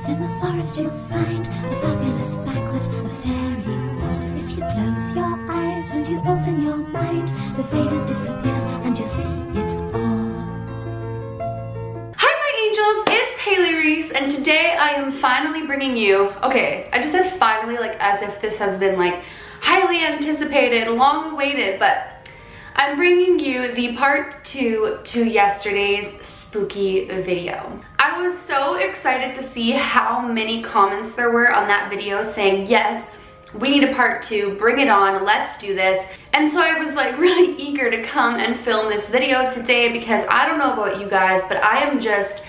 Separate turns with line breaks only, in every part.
Yes, in the forest you'll find a fabulous banquet, a fairy ball. If you close your eyes and you open your mind, the veil disappears and you'll see it all.
Hi my angels, it's Haley Reese, and today I am finally bringing you, okay, I just said finally like as if this has been like highly anticipated, long awaited, but I'm bringing you the part 2 to yesterday's spooky video. I was so excited to see how many comments there were on that video saying, yes, we need a part 2, bring it on, let's do this. And so I was like really eager to come and film this video today because I don't know about you guys, but I am just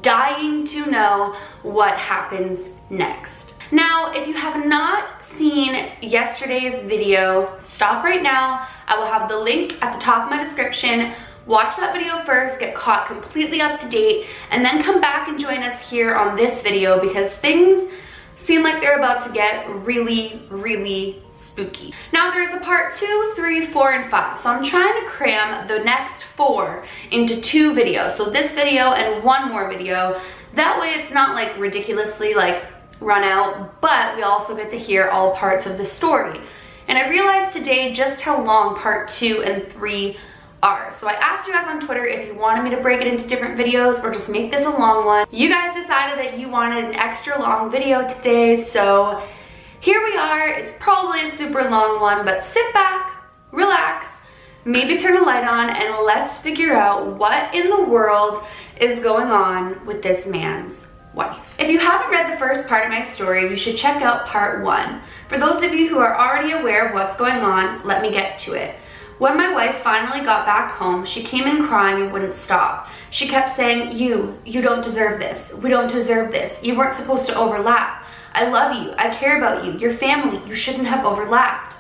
dying to know what happens next. Now, if you have not seen yesterday's video, stop right now. I will have the link at the top of my description. Watch that video first, get caught completely up to date, and then come back and join us here on this video because things seem like they're about to get really, really spooky. Now, there's a part 2, 3, 4, and 5. So I'm trying to cram the next 4 into 2 videos. So this video and 1 more video. That way it's not like ridiculously like run out, but we also get to hear all parts of the story. And I realized today just how long part 2 and 3 are. So I asked you guys on Twitter if you wanted me to break it into different videos or just make this a long one. You guys decided that you wanted an extra long video today, so here we are. It's probably a super long one, but sit back, relax, maybe turn a light on, and let's figure out what in the world is going on with this man's wife. If you haven't read the first part of my story, you should check out part 1. For those of you who are already aware of what's going on, let me get to it. When my wife finally got back home, she came in crying and wouldn't stop. She kept saying, you don't deserve this. We don't deserve this. You weren't supposed to overlap. I love you. I care about you. Your family. You shouldn't have overlapped.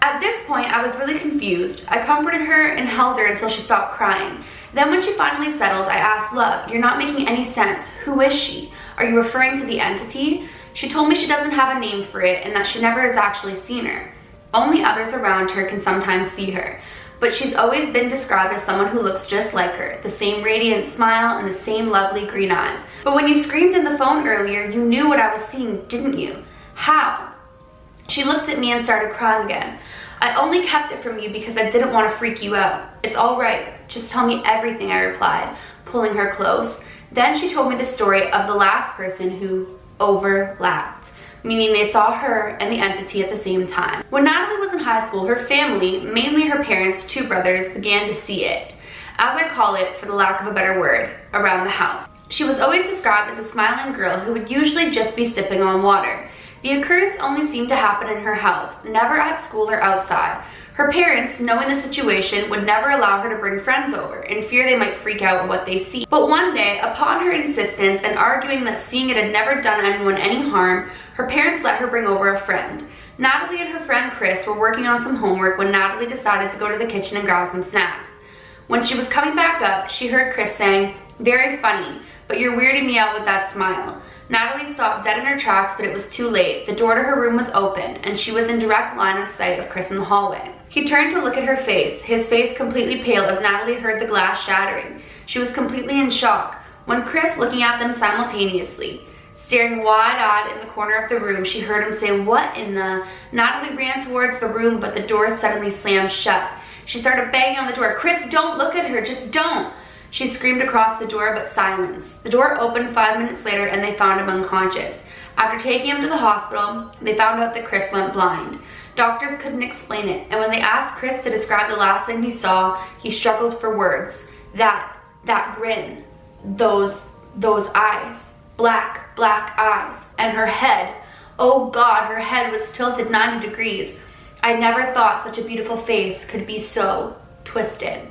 At this point, I was really confused. I comforted her and held her until she stopped crying. Then when she finally settled, I asked, love, you're not making any sense. Who is she? Are you referring to the entity? She told me she doesn't have a name for it and that she never has actually seen her. Only others around her can sometimes see her. But she's always been described as someone who looks just like her, the same radiant smile and the same lovely green eyes. But when you screamed in the phone earlier, you knew what I was seeing, didn't you? How? She looked at me and started crying again. I only kept it from you because I didn't want to freak you out. It's all right. Just tell me everything, I replied, pulling her close. Then she told me the story of the last person who overlapped, meaning they saw her and the entity at the same time. When Natalie was in high school, her family, mainly her parents, 2 brothers, began to see it, as I call it for the lack of a better word, around the house. She was always described as a smiling girl who would usually just be sipping on water. The occurrence only seemed to happen in her house, never at school or outside. Her parents, knowing the situation, would never allow her to bring friends over, in fear they might freak out at what they see. But one day, upon her insistence and arguing that seeing it had never done anyone any harm, her parents let her bring over a friend. Natalie and her friend Chris were working on some homework when Natalie decided to go to the kitchen and grab some snacks. When she was coming back up, she heard Chris saying, "Very funny, but you're weirding me out with that smile." Natalie stopped dead in her tracks, but it was too late. The door to her room was open, and she was in direct line of sight of Chris in the hallway. He turned to look at her face, his face completely pale as Natalie heard the glass shattering. She was completely in shock. When Chris, looking at them simultaneously, staring wide-eyed in the corner of the room, she heard him say, "What in the..." Natalie ran towards the room, but the door suddenly slammed shut. She started banging on the door. "Chris, don't look at her, just don't!" She screamed across the door, but silence. The door opened 5 minutes later and they found him unconscious. After taking him to the hospital, they found out that Chris went blind. Doctors couldn't explain it, and when they asked Chris to describe the last thing he saw, he struggled for words. That grin, those eyes, black eyes, and her head. Oh God, her head was tilted 90 degrees. I never thought such a beautiful face could be so twisted.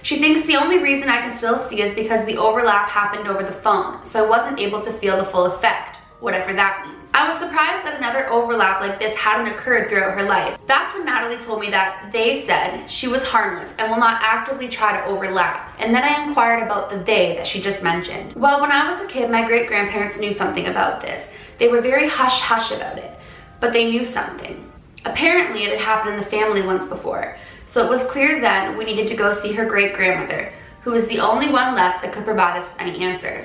She thinks the only reason I can still see is because the overlap happened over the phone, so I wasn't able to feel the full effect, whatever that means. I was surprised that another overlap like this hadn't occurred throughout her life. That's when Natalie told me that they said she was harmless and will not actively try to overlap, and then I inquired about the they that she just mentioned. Well, when I was a kid, my great-grandparents knew something about this. They were very hush-hush about it, but they knew something. Apparently, it had happened in the family once before. So it was clear then we needed to go see her great-grandmother, who was the only one left that could provide us any answers.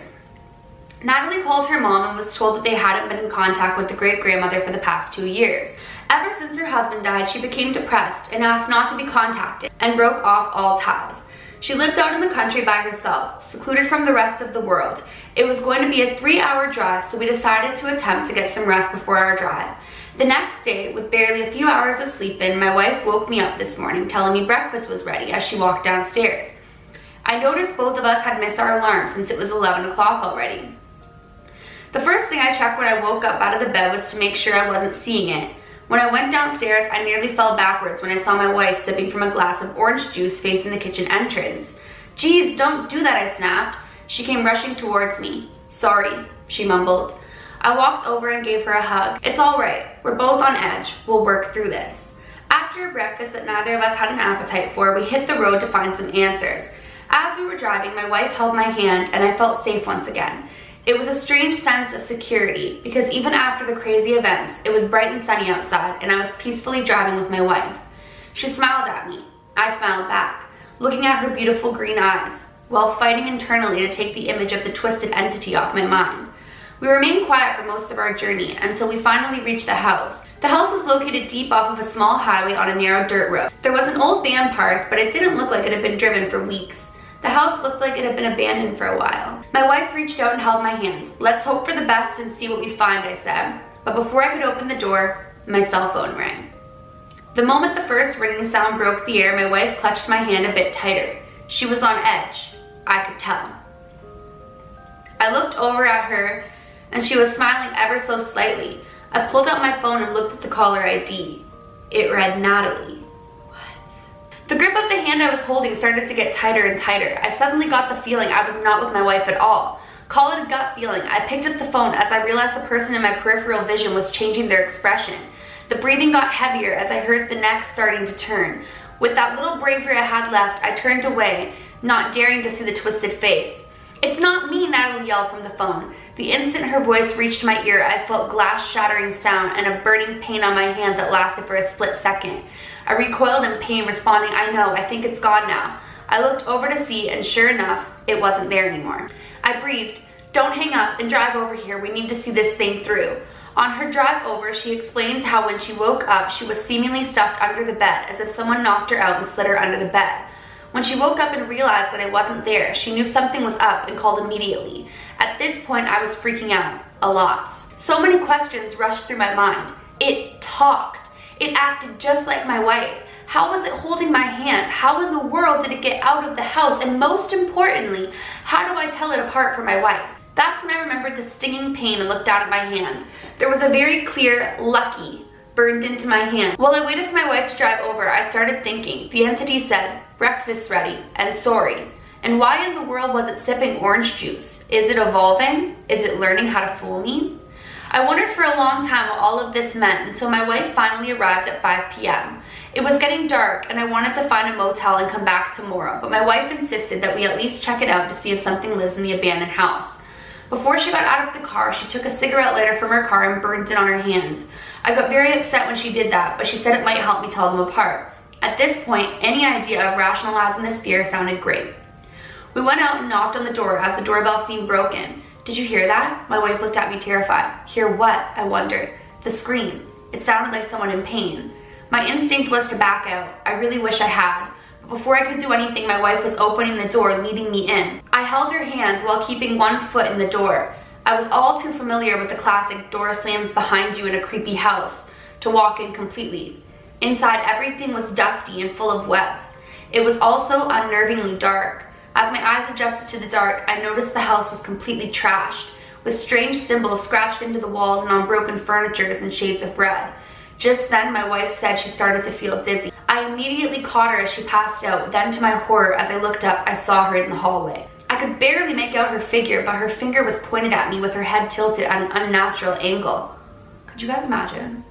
Natalie called her mom and was told that they hadn't been in contact with the great-grandmother for the past 2 years. Ever since her husband died, she became depressed and asked not to be contacted and broke off all ties. She lived out in the country by herself, secluded from the rest of the world. It was going to be a 3-hour drive, so we decided to attempt to get some rest before our drive. The next day, with barely a few hours of sleep in, my wife woke me up this morning telling me breakfast was ready as she walked downstairs. I noticed both of us had missed our alarm since it was 11 o'clock already. The first thing I checked when I woke up out of the bed was to make sure I wasn't seeing it. When I went downstairs, I nearly fell backwards when I saw my wife sipping from a glass of orange juice facing the kitchen entrance. "Geez, don't do that," I snapped. She came rushing towards me. "Sorry," she mumbled. I walked over and gave her a hug. "It's all right. We're both on edge. We'll work through this." After a breakfast that neither of us had an appetite for, we hit the road to find some answers. As we were driving, my wife held my hand and I felt safe once again. It was a strange sense of security because even after the crazy events, it was bright and sunny outside and I was peacefully driving with my wife. She smiled at me. I smiled back, looking at her beautiful green eyes, while fighting internally to take the image of the twisted entity off my mind. We remained quiet for most of our journey until we finally reached the house. The house was located deep off of a small highway on a narrow dirt road. There was an old van parked, but it didn't look like it had been driven for weeks. The house looked like it had been abandoned for a while. My wife reached out and held my hand. "Let's hope for the best and see what we find," I said. But before I could open the door, my cell phone rang. The moment the first ringing sound broke the air, my wife clutched my hand a bit tighter. She was on edge. I could tell. I looked over at her and she was smiling ever so slightly. I pulled out my phone and looked at the caller ID. It read Natalie. The grip of the hand I was holding started to get tighter and tighter. I suddenly got the feeling I was not with my wife at all. Call it a gut feeling. I picked up the phone as I realized the person in my peripheral vision was changing their expression. The breathing got heavier as I heard the neck starting to turn. With that little bravery I had left, I turned away, not daring to see the twisted face. "It's not me," Natalie yelled from the phone. The instant her voice reached my ear, I felt glass-shattering sound and a burning pain on my hand that lasted for a split second. I recoiled in pain, responding, "I know, I think it's gone now." I looked over to see, and sure enough, it wasn't there anymore. I breathed, "Don't hang up and drive over here. We need to see this thing through." On her drive over, she explained how when she woke up, she was seemingly stuffed under the bed, as if someone knocked her out and slid her under the bed. When she woke up and realized that I wasn't there, she knew something was up and called immediately. At this point, I was freaking out, a lot. So many questions rushed through my mind. It talked. It acted just like my wife. How was it holding my hand? How in the world did it get out of the house? And most importantly, how do I tell it apart from my wife? That's when I remembered the stinging pain and looked down at my hand. There was a very clear "lucky" burned into my hand. While I waited for my wife to drive over, I started thinking. The entity said, "Breakfast's ready," and "sorry." And why in the world was it sipping orange juice? Is it evolving? Is it learning how to fool me? I wondered for a long time what all of this meant until my wife finally arrived at 5 p.m. It was getting dark and I wanted to find a motel and come back tomorrow, but my wife insisted that we at least check it out to see if something lives in the abandoned house. Before she got out of the car, she took a cigarette lighter from her car and burned it on her hand. I got very upset when she did that, but she said it might help me tell them apart. At this point, any idea of rationalizing this fear sounded great. We went out and knocked on the door as the doorbell seemed broken. "Did you hear that?" My wife looked at me terrified. "Hear what?" I wondered. "The scream. It sounded like someone in pain." My instinct was to back out. I really wish I had. But before I could do anything, my wife was opening the door, leading me in. I held her hands while keeping one foot in the door. I was all too familiar with the classic door slams behind you in a creepy house to walk in completely. Inside, everything was dusty and full of webs. It was also unnervingly dark. As my eyes adjusted to the dark, I noticed the house was completely trashed, with strange symbols scratched into the walls and on broken furniture in shades of red. Just then, my wife said she started to feel dizzy. I immediately caught her as she passed out. Then, to my horror, as I looked up, I saw her in the hallway. I could barely make out her figure, but her finger was pointed at me with her head tilted at an unnatural angle. Could you guys imagine?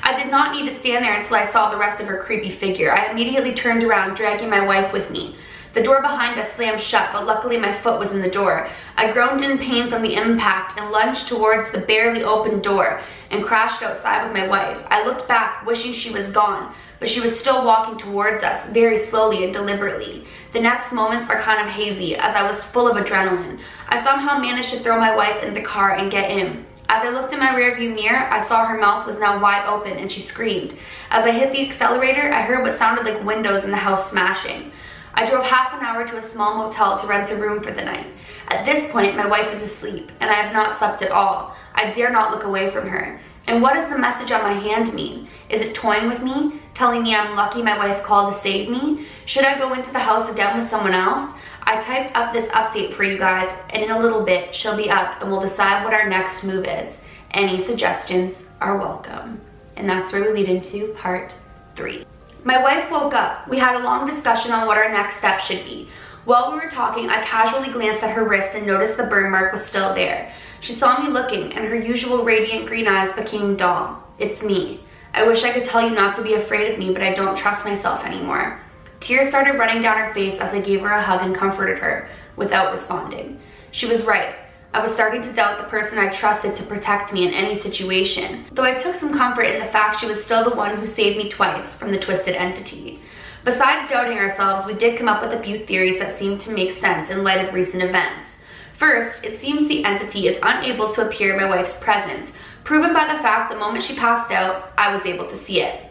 I did not need to stand there until I saw the rest of her creepy figure. I immediately turned around, dragging my wife with me. The door behind us slammed shut, but luckily my foot was in the door. I groaned in pain from the impact and lunged towards the barely opened door and crashed outside with my wife. I looked back, wishing she was gone, but she was still walking towards us, very slowly and deliberately. The next moments are kind of hazy, as I was full of adrenaline. I somehow managed to throw my wife in the car and get in. As I looked in my rearview mirror, I saw her mouth was now wide open and she screamed. As I hit the accelerator, I heard what sounded like windows in the house smashing. I drove half an hour to a small motel to rent a room for the night. At this point, my wife is asleep, and I have not slept at all. I dare not look away from her. And what does the message on my hand mean? Is it toying with me, telling me I'm lucky my wife called to save me? Should I go into the house again with someone else? I typed up this update for you guys, and in a little bit, she'll be up and we'll decide what our next move is. Any suggestions are welcome. And that's where we lead into part 3. My wife woke up. We had a long discussion on what our next step should be. While we were talking, I casually glanced at her wrist and noticed the burn mark was still there. She saw me looking, and her usual radiant green eyes became dull. It's me. I wish I could tell you not to be afraid of me, but I don't trust myself anymore. Tears started running down her face as I gave her a hug and comforted her, without responding. She was right. I was starting to doubt the person I trusted to protect me in any situation, though I took some comfort in the fact she was still the one who saved me twice from the twisted entity. Besides doubting ourselves, we did come up with a few theories that seemed to make sense in light of recent events. First, it seems the entity is unable to appear in my wife's presence, proven by the fact the moment she passed out, I was able to see it.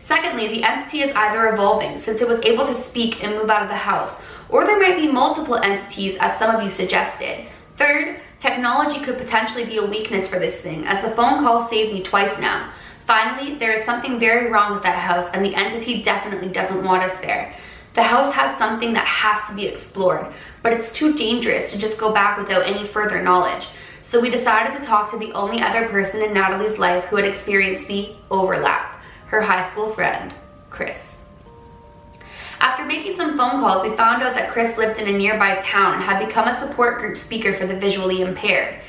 Secondly, the entity is either evolving, since it was able to speak and move out of the house, or there might be multiple entities, as some of you suggested. Third, technology could potentially be a weakness for this thing, as the phone call saved me twice now. Finally, there is something very wrong with that house, and the entity definitely doesn't want us there. The house has something that has to be explored, but it's too dangerous to just go back without any further knowledge. So we decided to talk to the only other person in Natalie's life who had experienced the overlap, her high school friend, Chris. After making some phone calls, we found out that Chris lived in a nearby town and had become a support group speaker for the visually impaired.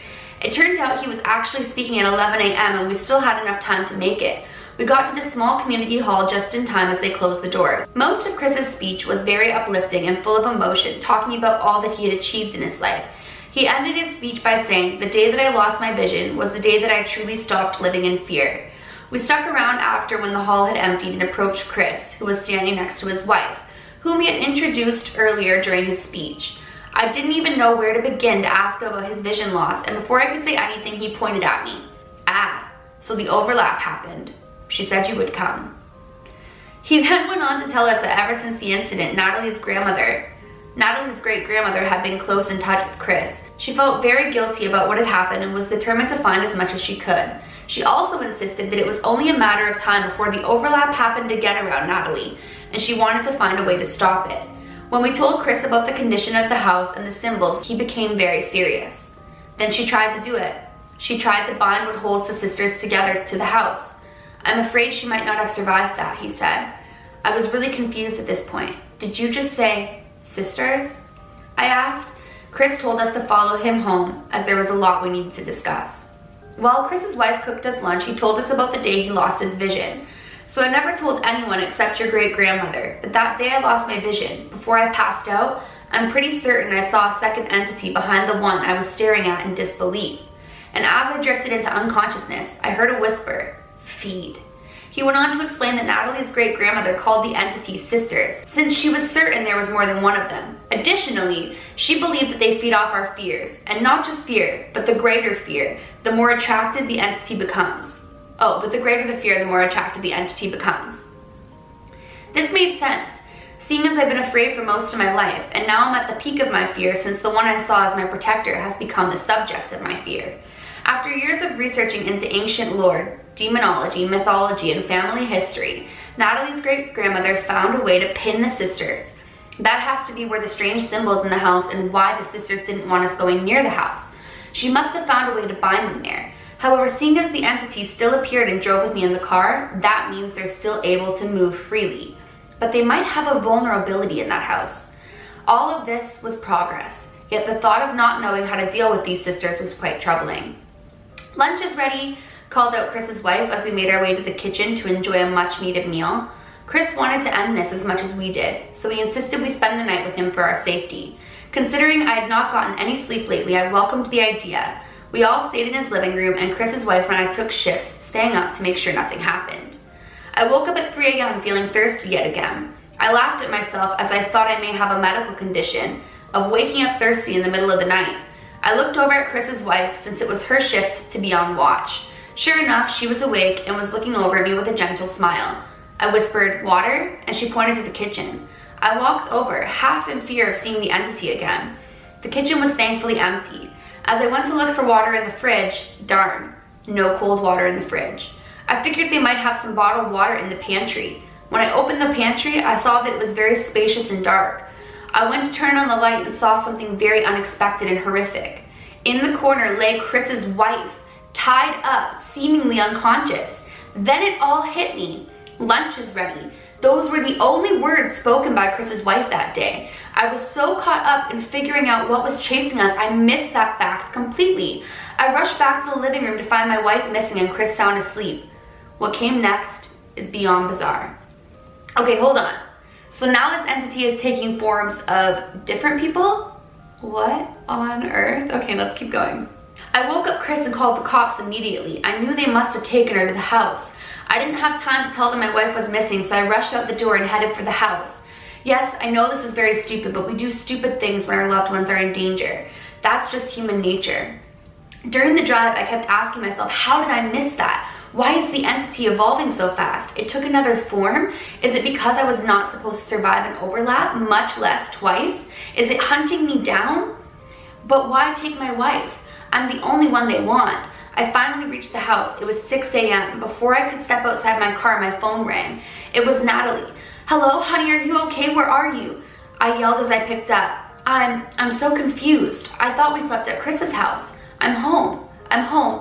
It turned out he was actually speaking at 11 a.m. and we still had enough time to make it. We got to the small community hall just in time as they closed the doors. Most of Chris's speech was very uplifting and full of emotion, talking about all that he had achieved in his life. He ended his speech by saying, "The day that I lost my vision was the day that I truly stopped living in fear." We stuck around after when the hall had emptied and approached Chris, who was standing next to his wife, whom he had introduced earlier during his speech. I didn't even know where to begin to ask him about his vision loss, and before I could say anything, he pointed at me. "Ah, so the overlap happened. She said you would come." He then went on to tell us that ever since the incident, Natalie's great-grandmother had been close in touch with Chris. She felt very guilty about what had happened and was determined to find as much as she could. She also insisted that it was only a matter of time before the overlap happened again around Natalie, and she wanted to find a way to stop it. When we told Chris about the condition of the house and the symbols, he became very serious. Then she tried to do it. She tried to bind what holds the sisters together to the house. "I'm afraid she might not have survived that," he said. I was really confused at this point. "Did you just say sisters?" I asked. Chris told us to follow him home, as there was a lot we needed to discuss. While Chris's wife cooked us lunch, he told us about the day he lost his vision. "So I never told anyone except your great-grandmother, but that day I lost my vision. Before I passed out, I'm pretty certain I saw a second entity behind the one I was staring at in disbelief. And as I drifted into unconsciousness, I heard a whisper, 'Feed.'" He went on to explain that Natalie's great-grandmother called the entity sisters, since she was certain there was more than one of them. Additionally, she believed that they feed off our fears, and not just fear, but the greater fear, the more attracted the entity becomes. But the greater the fear, the more attracted the entity becomes. This made sense, seeing as I've been afraid for most of my life, and now I'm at the peak of my fear since the one I saw as my protector has become the subject of my fear. After years of researching into ancient lore, demonology, mythology, and family history, Natalie's great-grandmother found a way to pin the sisters. That has to be where the strange symbols in the house and why the sisters didn't want us going near the house. She must have found a way to bind them there. However, seeing as the entity still appeared and drove with me in the car, that means they're still able to move freely. But they might have a vulnerability in that house. All of this was progress, yet the thought of not knowing how to deal with these sisters was quite troubling. "Lunch is ready," called out Chris's wife as we made our way to the kitchen to enjoy a much-needed meal. Chris wanted to end this as much as we did, so he insisted we spend the night with him for our safety. Considering I had not gotten any sleep lately, I welcomed the idea. We all stayed in his living room, and Chris's wife and I took shifts, staying up to make sure nothing happened. I woke up at 3 a.m. feeling thirsty yet again. I laughed at myself as I thought I may have a medical condition of waking up thirsty in the middle of the night. I looked over at Chris's wife since it was her shift to be on watch. Sure enough, she was awake and was looking over at me with a gentle smile. I whispered, "Water?" and she pointed to the kitchen. I walked over, half in fear of seeing the entity again. The kitchen was thankfully empty. As I went to look for water in the fridge, darn, no cold water in the fridge. I figured they might have some bottled water in the pantry. When I opened the pantry, I saw that it was very spacious and dark. I went to turn on the light and saw something very unexpected and horrific. In the corner lay Chris's wife, tied up, seemingly unconscious. Then it all hit me. Lunch is ready. Those were the only words spoken by Chris's wife that day. I was so caught up in figuring out what was chasing us, I missed that fact completely. I rushed back to the living room to find my wife missing and Chris sound asleep. What came next is beyond bizarre. Okay, hold on. So now this entity is taking forms of different people? What on earth? Okay, let's keep going. I woke up Chris and called the cops immediately. I knew they must have taken her to the house. I didn't have time to tell them my wife was missing, so I rushed out the door and headed for the house. Yes, I know this is very stupid, but we do stupid things when our loved ones are in danger. That's just human nature. During the drive, I kept asking myself, how did I miss that? Why is the entity evolving so fast? It took another form? Is it because I was not supposed to survive an overlap, much less twice? Is it hunting me down? But why take my wife? I'm the only one they want. I finally reached the house. It was 6 a.m. Before I could step outside my car, my phone rang. It was Natalie. "Hello, honey, are you okay? Where are you?" I yelled as I picked up. I'm so confused. I thought we slept at Chris's house. I'm home.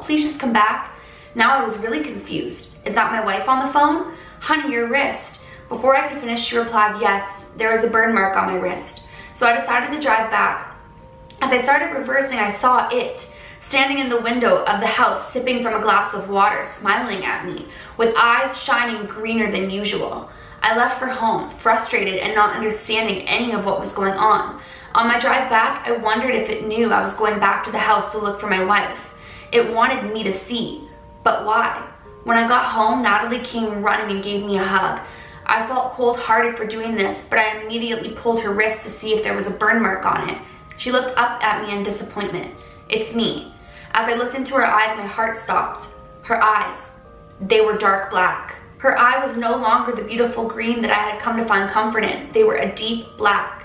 Please just come back." Now I was really confused. Is that my wife on the phone? "Honey, your wrist." Before I could finish, she replied, "Yes, there is a burn mark on my wrist." So I decided to drive back. As I started reversing, I saw it, standing in the window of the house, sipping from a glass of water, smiling at me, with eyes shining greener than usual. I left for home, frustrated and not understanding any of what was going on. On my drive back, I wondered if it knew I was going back to the house to look for my wife. It wanted me to see, but why? When I got home, Natalie came running and gave me a hug. I felt cold-hearted for doing this, but I immediately pulled her wrist to see if there was a burn mark on it. She looked up at me in disappointment. "It's me." As I looked into her eyes, my heart stopped. Her eyes, they were dark black. Her eye was no longer the beautiful green that I had come to find comfort in. They were a deep black.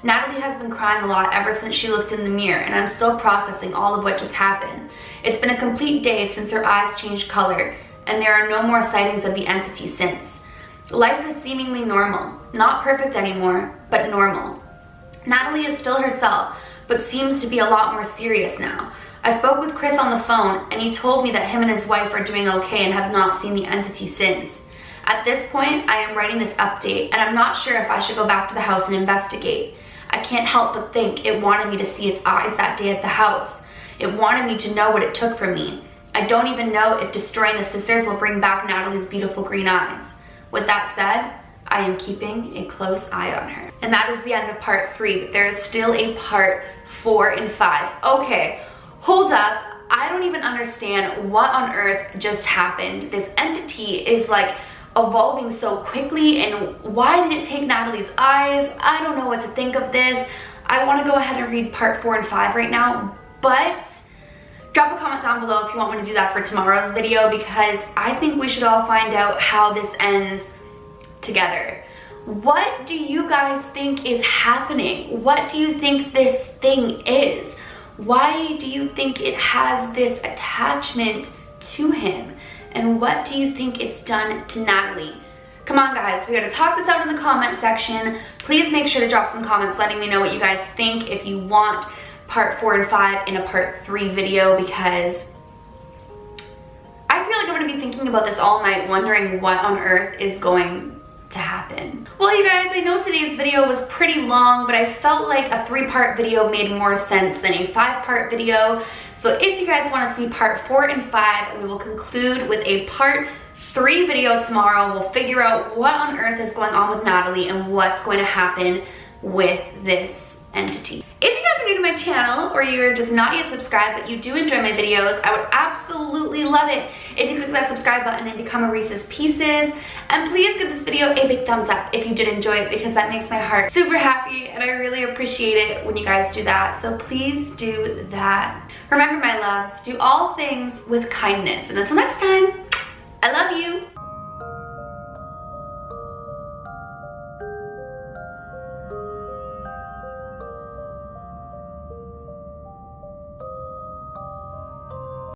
Natalie has been crying a lot ever since she looked in the mirror, and I'm still processing all of what just happened. It's been a complete day since her eyes changed color, and there are no more sightings of the entity since. Life is seemingly normal. Not perfect anymore, but normal. Natalie is still herself, but seems to be a lot more serious now. I spoke with Chris on the phone, and he told me that him and his wife are doing okay and have not seen the entity since. At this point, I am writing this update, and I'm not sure if I should go back to the house and investigate. I can't help but think it wanted me to see its eyes that day at the house. It wanted me to know what it took from me. I don't even know if destroying the sisters will bring back Natalie's beautiful green eyes. With that said, I am keeping a close eye on her. And that is the end of part 3, but there is still a part 4 and 5. Okay, hold up. I don't even understand what on earth just happened. This entity is like evolving so quickly, and why did it take Natalie's eyes? I don't know what to think of this. I want to go ahead and read part 4 and 5 right now, but drop a comment down below if you want me to do that for tomorrow's video, because I think we should all find out how this ends together. What do you guys think is happening? What do you think this thing is? Why do you think it has this attachment to him? And what do you think it's done to Natalie? Come on guys, we gotta talk this out in the comment section. Please make sure to drop some comments letting me know what you guys think, if you want part 4 and 5 in a part 3 video, because I feel like I'm gonna be thinking about this all night, wondering what on earth is going to happen. Well, you guys, I know today's video was pretty long, but I felt like a 3-part video made more sense than a 5-part video. So if you guys want to see part 4 and 5, we will conclude with a part 3 video tomorrow. We'll figure out what on earth is going on with Natalie and what's going to happen with this entity. If you guys are new to my channel or you're just not yet subscribed but you do enjoy my videos, I would absolutely love it if you click that subscribe button and become a Reese's Pieces. And please give this video a big thumbs up if you did enjoy it, because that makes my heart super happy and I really appreciate it when you guys do that. So please do that. Remember, my loves, do all things with kindness. And until next time, I love you.